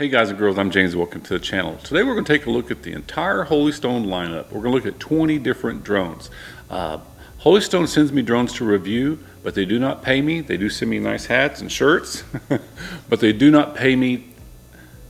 Hey guys and girls, I'm James. Welcome to the channel. Today we're going to take a look at the entire Holystone lineup. We're going to look at 20 different drones. Holystone sends me drones to review, but they do not pay me. They do send me nice hats and shirts, but they do not pay me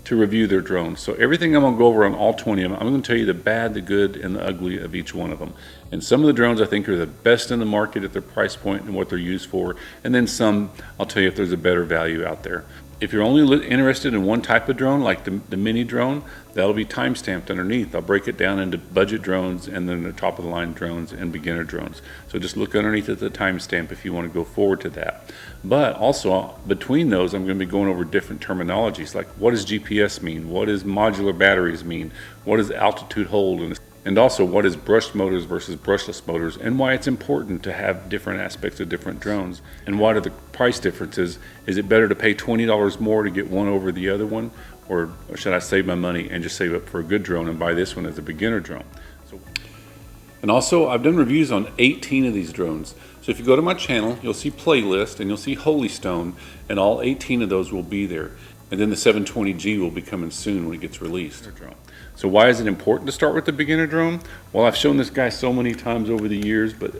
to review their drones. So everything I'm going to go over on all 20 of them, I'm going to tell you the bad, the good, and the ugly of each one of them. And some of the drones I think are the best in the market at their price point and what they're used for. And then some, I'll tell you if there's a better value out there. If you're only interested in one type of drone, like the mini drone, that'll be time-stamped underneath. I'll break it down into budget drones and then the top-of-the-line drones and beginner drones. So just look underneath at the timestamp if you want to go forward to that. But also, between those, I'm going to be going over different terminologies, like what does GPS mean? What does modular batteries mean? What does altitude hold? And also what is brushed motors versus brushless motors, and why it's important to have different aspects of different drones, and what are the price differences. Is it better to pay $20 more to get one over the other one, or should I save my money and just save up for a good drone and buy this one as a beginner drone? And also, I've done reviews on 18 of these drones. So if you go to my channel, you'll see playlist and you'll see Holystone, and all 18 of those will be there. And then the 720G will be coming soon when it gets released. So why is it important to start with the beginner drone? Well, I've shown this guy so many times over the years, but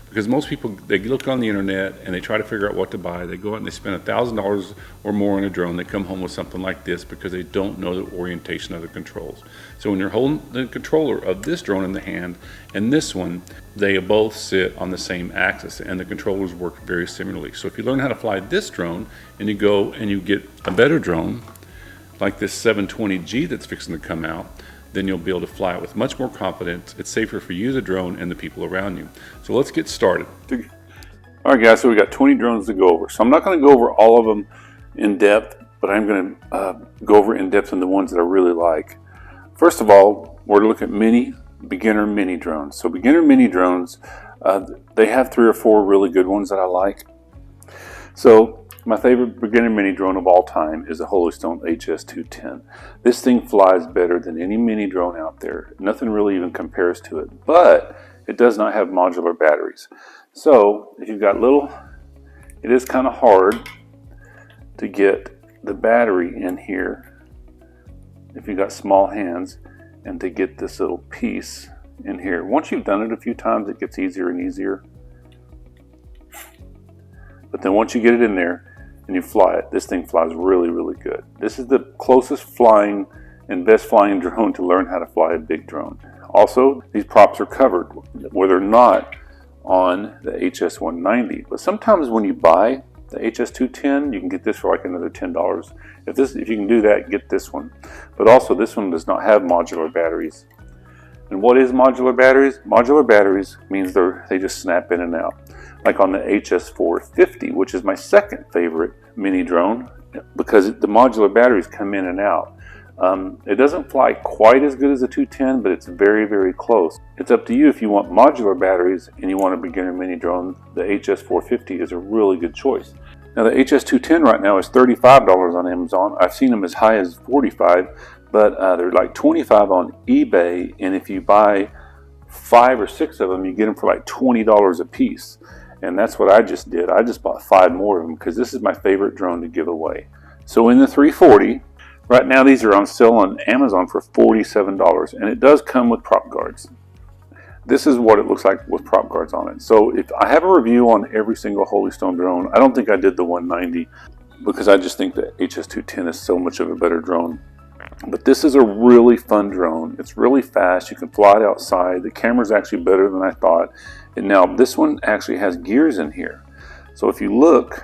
because most people, they look on the internet and they try to figure out what to buy. They go out and they spend $1,000 or more on a drone. They come home with something like this because they don't know the orientation of the controls. So when you're holding the controller of this drone in the hand and this one, they both sit on the same axis and the controllers work very similarly. So if you learn how to fly this drone and you go and you get a better drone, like this 720G that's fixing to come out, then you'll be able to fly it with much more confidence. It's safer for you, the drone, and the people around you. So let's get started. All right, guys, so we got 20 drones to go over. So I'm not going to go over all of them in depth, but I'm going to go over in depth on the ones that I really like. First of all, we're looking at beginner mini drones. So beginner mini drones, they have 3 or 4 really good ones that I like. So my favorite beginner mini drone of all time is the Holystone HS210. This thing flies better than any mini drone out there. Nothing really even compares to it, but it does not have modular batteries. So if you've got it is kind of hard to get the battery in here if you've got small hands, and to get this little piece in here. Once you've done it a few times, it gets easier and easier. But then once you get it in there and you fly it, this thing flies really, really good. This is the closest flying and best flying drone to learn how to fly a big drone. Also, these props are covered where they're not on the HS190. But sometimes when you buy the HS210, you can get this for like another $10. If you can do that, get this one. But also, this one does not have modular batteries. And what is modular batteries? Modular batteries means they just snap in and out. Like on the HS450, which is my second favorite mini drone, because the modular batteries come in and out. It doesn't fly quite as good as the 210, but it's very, very close. It's up to you if you want modular batteries and you want a beginner mini drone. The HS450 is a really good choice. Now the HS210 right now is $35 on Amazon. I've seen them as high as $45, but they're like $25 on eBay, and if you buy 5 or 6 of them, you get them for like $20 a piece. And that's what I just did. I just bought 5 more of them because this is my favorite drone to give away. So in the 340, right now these are on sale on Amazon for $47, and it does come with prop guards. This is what it looks like with prop guards on it. So if I have a review on every single Holystone drone, I don't think I did the 190 because I just think the HS210 is so much of a better drone. But this is a really fun drone. It's really fast. You can fly it outside. The camera's actually better than I thought. And now this one actually has gears in here. So if you look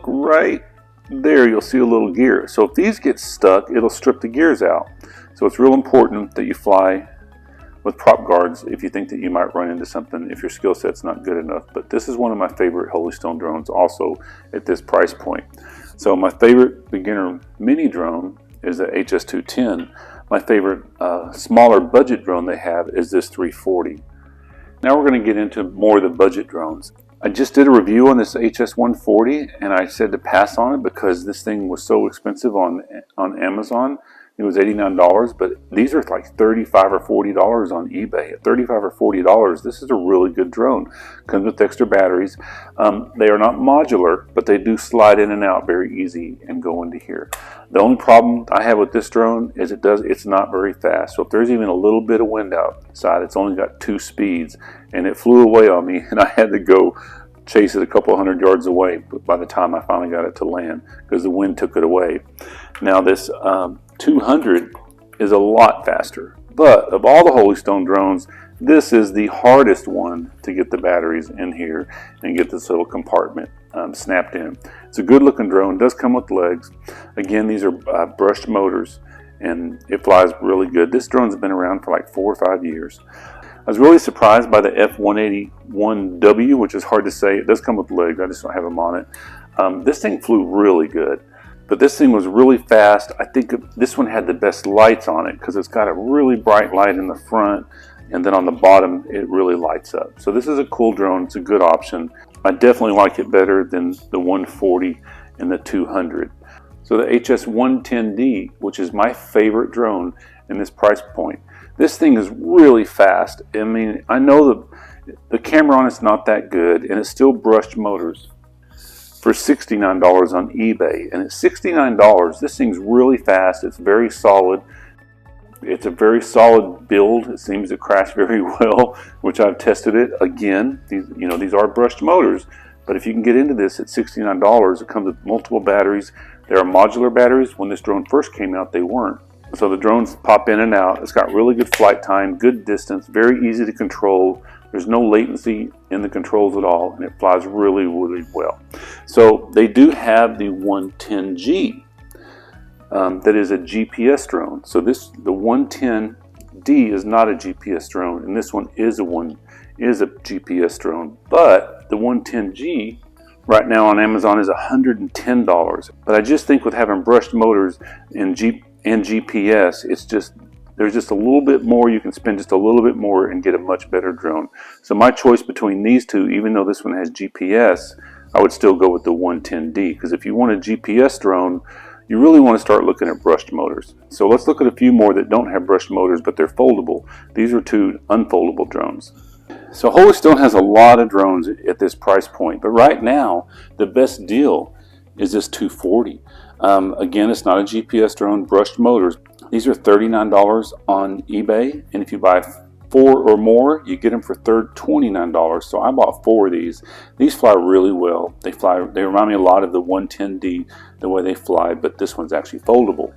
right there, you'll see a little gear. So if these get stuck, it'll strip the gears out. So it's real important that you fly with prop guards if you think that you might run into something if your skill set's not good enough. But this is one of my favorite Holystone drones also at this price point. So my favorite beginner mini drone is the HS210. My favorite smaller budget drone they have is this 340. Now we're going to get into more of the budget drones. I just did a review on this HS140 and I said to pass on it because this thing was so expensive on Amazon. it was $89, but these are like $35 or $40 on eBay. At $35 or $40, this is a really good drone. Comes with extra batteries. They are not modular, but they do slide in and out very easy and go into here. The only problem I have with this drone is it's not very fast. So if there's even a little bit of wind outside, it's only got 2 speeds, and it flew away on me, and I had to go chase it a couple hundred yards away by the time I finally got it to land because the wind took it away. Now this 200 is a lot faster, but of all the Holystone drones, this is the hardest one to get the batteries in here and get this little compartment snapped in. It's a good looking drone, does come with legs. Again, these are brushed motors and it flies really good. This drone's been around for like 4 or 5 years. I was really surprised by the F181W, which is hard to say. It does come with legs, I just don't have them on it. This thing flew really good, but this thing was really fast. I think this one had the best lights on it because it's got a really bright light in the front, and then on the bottom it really lights up. So this is a cool drone, it's a good option. I definitely like it better than the 140 and the 200. So the HS110D, which is my favorite drone in this price point. This thing is really fast. I mean, I know the camera on it's not that good, and it's still brushed motors for $69 on eBay. And at $69, this thing's really fast. It's very solid. It's a very solid build. It seems to crash very well, which I've tested it. Again, these are brushed motors, but if you can get into this at $69, it comes with multiple batteries. There are modular batteries. When this drone first came out, they weren't. So the drones pop in and out. It's got really good flight time, good distance, very easy to control. There's no latency in the controls at all, and it flies really, really well. So they do have the 110G. That is a GPS drone. So the 110D is not a GPS drone, and this one is a GPS drone. But the 110G right now on Amazon is $110. But I just think with having brushed motors and GPS, there's just a little bit more. You can spend just a little bit more and get a much better drone. So my choice between these two, even though this one has GPS, I would still go with the 110D, because if you want a GPS drone, you really want to start looking at brushed motors. So let's look at a few more that don't have brushed motors, but they're foldable. These are 2 unfoldable drones. So Holystone has a lot of drones at this price point, but right now the best deal is this 240. Again, it's not a GPS drone, brushed motors. These are $39 on eBay, and if you buy 4 or more, you get them for $29. So I bought 4 of these. These fly really well. They remind me a lot of the 110D, the way they fly, but this one's actually foldable.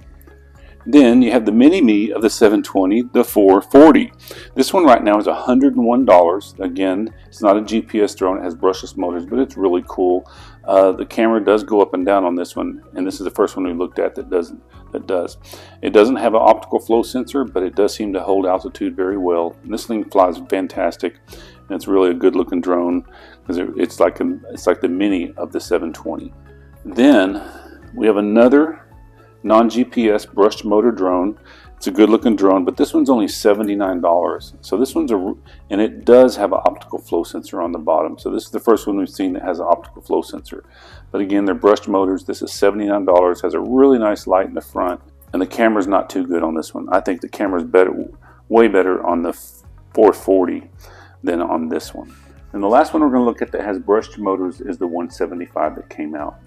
Then you have the mini-me of the 720, the 440. This one right now is $101. Again, it's not a GPS drone. It has brushless motors, but it's really cool. The camera does go up and down on this one, and this is the first one we looked at that does. It doesn't have an optical flow sensor, but it does seem to hold altitude very well. And this thing flies fantastic, and it's really a good-looking drone because it's like the mini of the 720. Then we have another non-GPS brushed motor drone. It's a good looking drone, but this one's only $79. So this one's and it does have an optical flow sensor on the bottom. So this is the first one we've seen that has an optical flow sensor. But again, they're brushed motors. This is $79, has a really nice light in the front, and the camera's not too good on this one. I think the camera's way better on the 440 than on this one. And the last one we're going to look at that has brushed motors is the 175 that came out.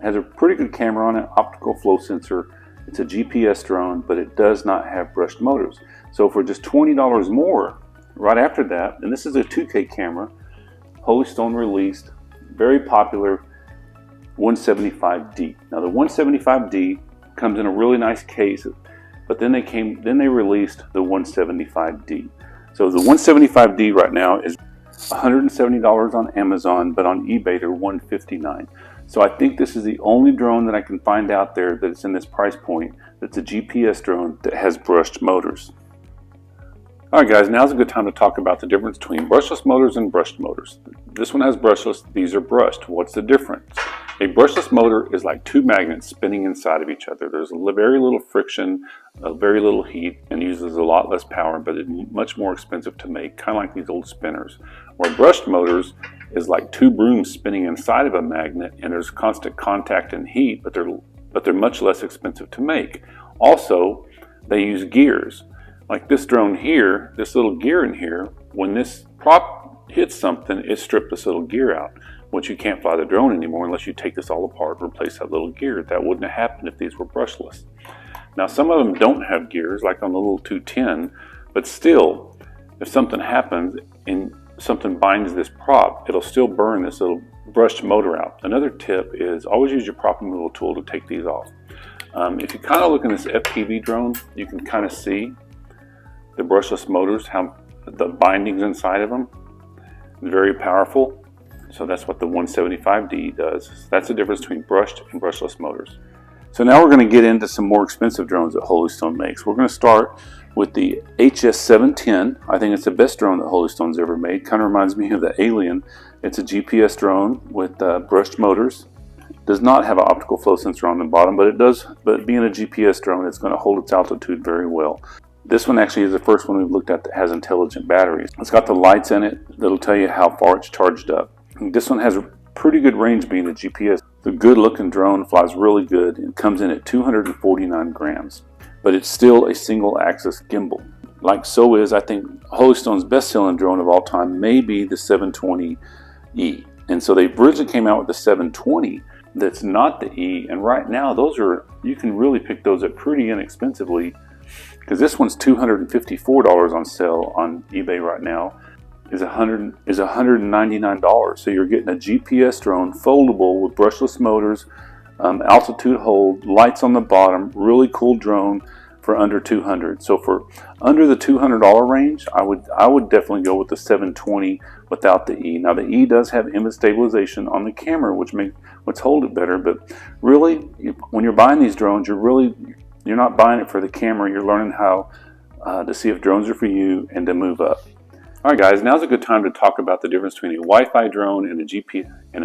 Has a pretty good camera on it, optical flow sensor. It's a GPS drone, but it does not have brushed motors. So for just $20 more, right after that, and this is a 2K camera, Holystone released very popular 175D. Now the 175D comes in a really nice case, but then they released the 175D. So the 175D right now is $170 on Amazon, but on eBay they're $159. So I think this is the only drone that I can find out there that's in this price point that's a GPS drone that has brushed motors. Alright guys, now's a good time to talk about the difference between brushless motors and brushed motors. This one has brushless, these are brushed. What's the difference? A brushless motor is like 2 magnets spinning inside of each other. There's very little friction, very little heat, and uses a lot less power, but it's much more expensive to make, kind of like these old spinners. Where brushed motors is like 2 brooms spinning inside of a magnet, and there's constant contact and heat, but they're much less expensive to make. Also, they use gears. Like this drone here, this little gear in here, when this prop hits something, it stripped this little gear out, which you can't fly the drone anymore unless you take this all apart and replace that little gear. That wouldn't have happened if these were brushless. Now, some of them don't have gears, like on the little 210, but still, if something happens and something binds this prop, it'll still burn this little brushed motor out. Another tip is always use your prop removal tool to take these off. If you kind of look in this FPV drone, you can kind of see the brushless motors, how the bindings inside of them. Very powerful. So that's what the 175D does. That's the difference between brushed and brushless motors. So now we're going to get into some more expensive drones that Holystone makes. We're going to start with the HS710. I think it's the best drone that Holystone's ever made. Kind of reminds me of the Alien. It's a GPS drone with brushed motors. Does not have an optical flow sensor on the bottom, but it does. But being a GPS drone, it's going to hold its altitude very well. This one actually is the first one we've looked at that has intelligent batteries. It's got the lights in it that'll tell you how far it's charged up. And this one has a pretty good range being a GPS. The good looking drone flies really good and comes in at 249 grams. But it's still a single axis gimbal. Like so is, I think, Holystone's best selling drone of all time may be the 720E. And so they originally came out with the 720 that's not the E. And right now those are, you can really pick those up pretty inexpensively, because this one's $254 on sale on eBay right now. Is $199. So you're getting a GPS drone, foldable with brushless motors, altitude hold, lights on the bottom, really cool drone for under $200. So for under the $200 range, I would definitely go with the 720 without the E. Now the E does have image stabilization on the camera, which hold it better. But really, when you're buying these drones, you're not buying it for the camera. You're learning how to see if drones are for you and to move up. Alright guys, now's a good time to talk about the difference between a Wi-Fi drone and a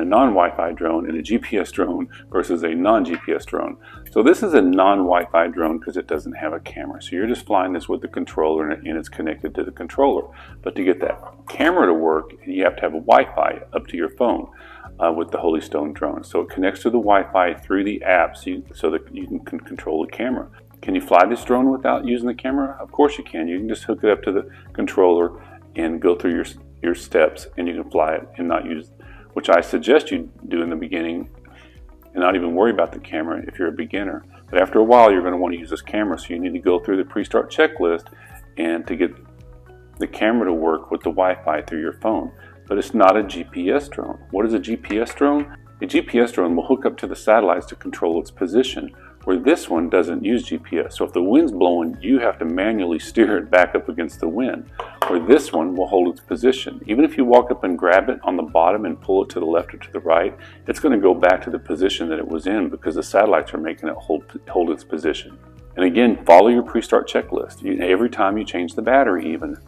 non-Wi-Fi drone and a GPS drone versus a non-GPS drone. So this is a non-Wi-Fi drone because it doesn't have a camera. So you're just flying this with the controller and it's connected to the controller. But to get that camera to work, you have to have a Wi-Fi up to your phone with the Holystone drone. So it connects to the Wi-Fi through the app so that you can control the camera. Can you fly this drone without using the camera? Of course you can. You can just hook it up to the controller and go through your steps, and you can fly it and not use, which I suggest you do in the beginning, and not even worry about the camera if you're a beginner. But after a while, you're going to want to use this camera, so you need to go through the pre-start checklist and to get the camera to work with the Wi-Fi through your phone. But it's not a GPS drone. What is a GPS drone? A GPS drone will hook up to the satellites to control its position, where this one doesn't use GPS. So if the wind's blowing, you have to manually steer it back up against the wind, where this one will hold its position. Even if you walk up and grab it on the bottom and pull it to the left or to the right, it's going to go back to the position that it was in because the satellites are making it hold its position. And again, follow your pre-start checklist. Every time you change the battery, even,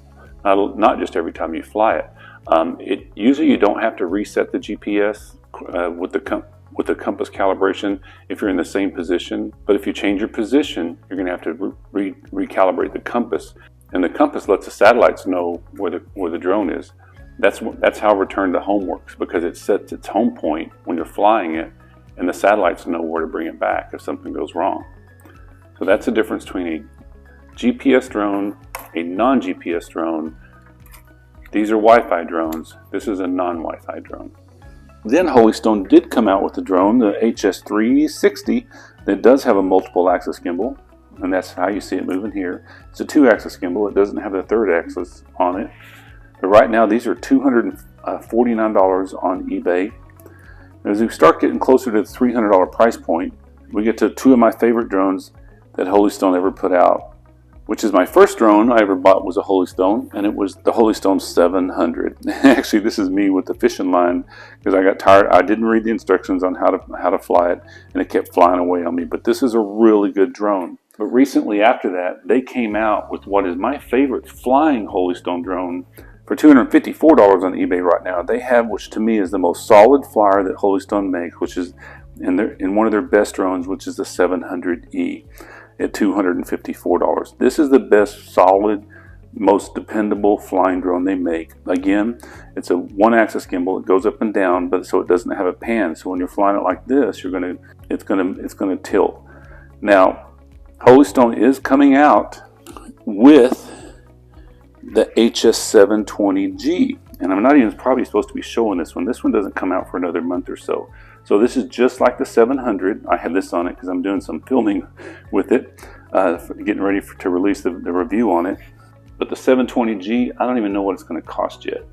not just every time you fly it. Usually you don't have to reset the GPS with the compass calibration if you're in the same position. But if you change your position, you're going to have to recalibrate the compass. And the compass lets the satellites know where the drone is. That's how return to home works, because it sets its home point when you're flying it, and the satellites know where to bring it back if something goes wrong. So that's the difference between a GPS drone, a non-GPS drone. These are Wi-Fi drones. This is a non-Wi-Fi drone. Then Holystone did come out with the drone, the HS360, that does have a multiple axis gimbal, and that's how you see it moving here. It's a 2-axis gimbal. It doesn't have the 3rd axis on it. But right now these are $249 on eBay. As we start getting closer to the $300 price point, we get to two of my favorite drones that Holystone ever put out, which is my first drone I ever bought was a Holystone, and it was the Holystone 700. Actually, this is me with the fishing line, because I got tired. I didn't read the instructions on how to fly it, and it kept flying away on me. But this is a really good drone. But recently after that, they came out with what is my favorite flying Holystone drone for $254 on eBay right now. They have, which to me is the most solid flyer that Holystone makes, which is in one of their best drones, which is the 700E. At $254. This is the best solid, most dependable flying drone they make. Again, it's a 1-axis gimbal. It goes up and down, but so it doesn't have a pan. So when you're flying it like this, it's gonna tilt. Now, Holystone is coming out with the HS720G. And I'm not even probably supposed to be showing this one. This one doesn't come out for another month or so. So this is just like the 700. I have this on it because I'm doing some filming with it, getting ready to release the review on it. But the 720G, I don't even know what it's going to cost yet.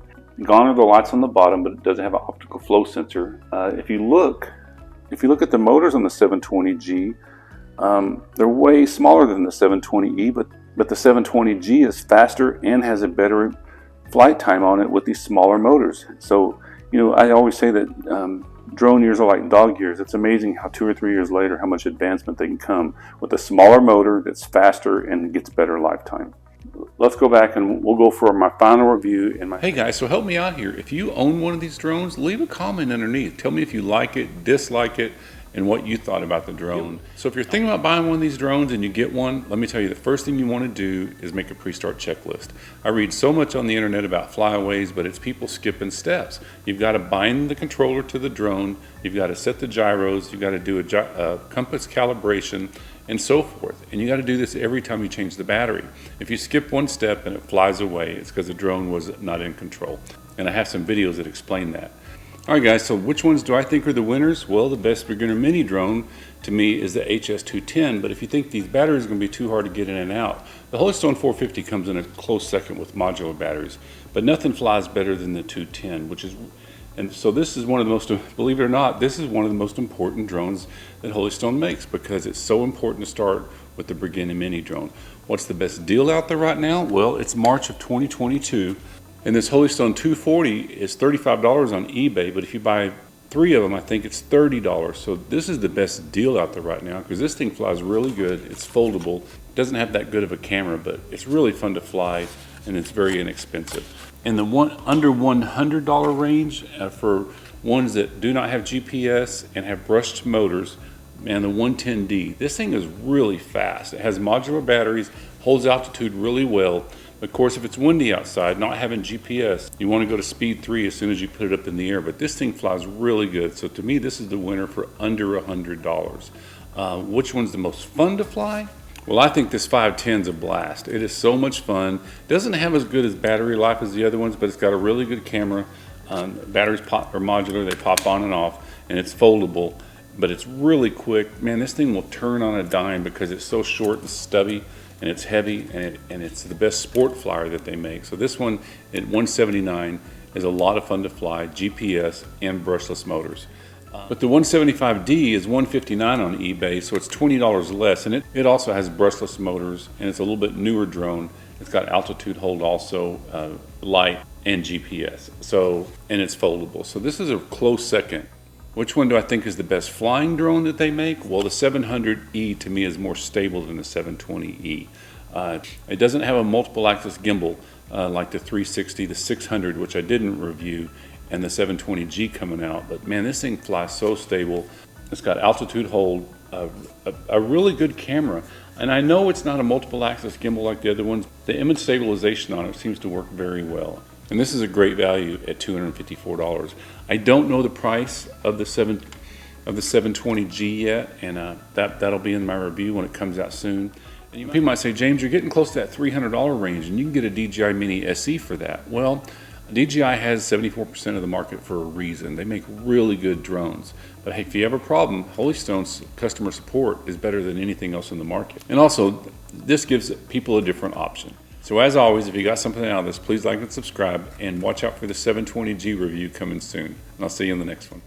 Gone are the lights on the bottom, but it doesn't have an optical flow sensor. If you look at the motors on the 720G, they're way smaller than the 720E, but the 720G is faster and has a better flight time on it with these smaller motors. So, I always say that drone years are like dog years. It's amazing how 2 or 3 years later, how much advancement they can come with a smaller motor that's faster and gets better lifetime. Let's go back and we'll go for my final review. Hey guys, so help me out here. If you own one of these drones, leave a comment underneath. Tell me if you like it, dislike it, and what you thought about the drone. So if you're thinking about buying one of these drones and you get one, let me tell you, the first thing you want to do is make a pre-start checklist. I read so much on the internet about flyaways, but it's people skipping steps. You've got to bind the controller to the drone, you've got to set the gyros, you've got to do a compass calibration, and so forth. And you got to do this every time you change the battery. If you skip one step and it flies away, it's because the drone was not in control. And I have some videos that explain that. Alright guys, so which ones do I think are the winners? Well, the best beginner mini drone to me is the HS210, but if you think these batteries are going to be too hard to get in and out, the Holystone 450 comes in a close second with modular batteries, but nothing flies better than the 210, and so this is one of the most, believe it or not, this is one of the most important drones that Holystone makes because it's so important to start with the beginner mini drone. What's the best deal out there right now? Well, it's March of 2022. And this Holystone 240 is $35 on eBay, but if you buy 3 of them, I think it's $30. So this is the best deal out there right now because this thing flies really good. It's foldable. It doesn't have that good of a camera, but it's really fun to fly, and it's very inexpensive. In the under $100 range for ones that do not have GPS and have brushed motors, man, the 110D. This thing is really fast. It has modular batteries, holds altitude really well. Of course, if it's windy outside, not having GPS, you want to go to speed 3 as soon as you put it up in the air. But this thing flies really good. So to me, this is the winner for under $100. Which one's the most fun to fly? Well, I think this 510 is a blast. It is so much fun. It doesn't have as good as battery life as the other ones, but it's got a really good camera. Batteries are modular, they pop on and off, and it's foldable. But it's really quick. Man, this thing will turn on a dime because it's so short and stubby. And it's heavy, and it's the best sport flyer that they make. So this one at $179 is a lot of fun to fly, GPS and brushless motors. But the 175D is $159 on eBay, so it's $20 less, and it also has brushless motors, and it's a little bit newer drone. It's got altitude hold also, light, and GPS. And it's foldable. So this is a close second. Which one do I think is the best flying drone that they make? Well, the 700E to me is more stable than the 720E. It doesn't have a multiple axis gimbal like the 360, the 600, which I didn't review, and the 720G coming out. But man, this thing flies so stable. It's got altitude hold, a really good camera. And I know it's not a multiple axis gimbal like the other ones. The image stabilization on it seems to work very well. And this is a great value at $254. I don't know the price of the 720G yet, and that'll be in my review when it comes out soon. And people might say, James, you're getting close to that $300 range, and you can get a DJI Mini SE for that. Well, DJI has 74% of the market for a reason. They make really good drones. But hey, if you have a problem, Holystone's customer support is better than anything else in the market. And also, this gives people a different option. So as always, if you got something out of this, please like and subscribe, and watch out for the 720G review coming soon. And I'll see you in the next one.